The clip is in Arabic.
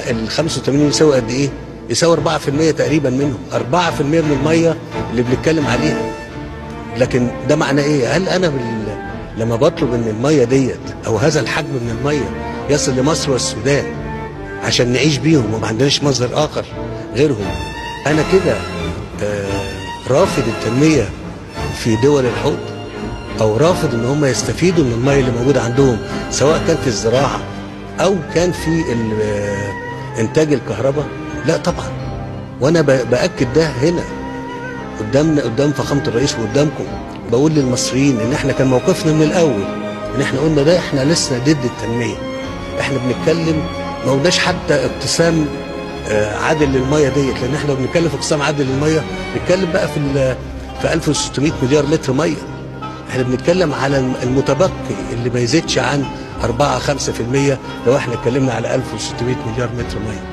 ال 85 يساوي قد ايه؟ يساوي 4% تقريبا منهم، 4% من الميه اللي بنتكلم عليها. لكن ده معناه ايه؟ هل انا لما بطلب ان الميه ديت او هذا الحجم من الميه يصل لمصر والسودان عشان نعيش بيهم وما عندناش مصدر اخر غيرهم، انا كده رافض التنميه في دول الحوض، او رافض ان هم يستفيدوا من الميه اللي موجوده عندهم، سواء كان في الزراعه او كان في انتاج الكهرباء؟ لا طبعا. وانا باكد ده هنا قدام فخامه الرئيس وقدامكم، بقول للمصريين ان احنا كان موقفنا من الاول ان احنا قلنا ده احنا لسه ضد التنميه. احنا بنتكلم ما قلناش حتى اقتسام عادل للميه ديت، لان احنا بنتكلم في اقتسام عادل للميه بنتكلم بقى في 1600 مليار لتر ميه. احنا بنتكلم على المتبقي اللي ما يزيدش عن 4-5% لو احنا اتكلمنا على 1600 مليار متر ميه.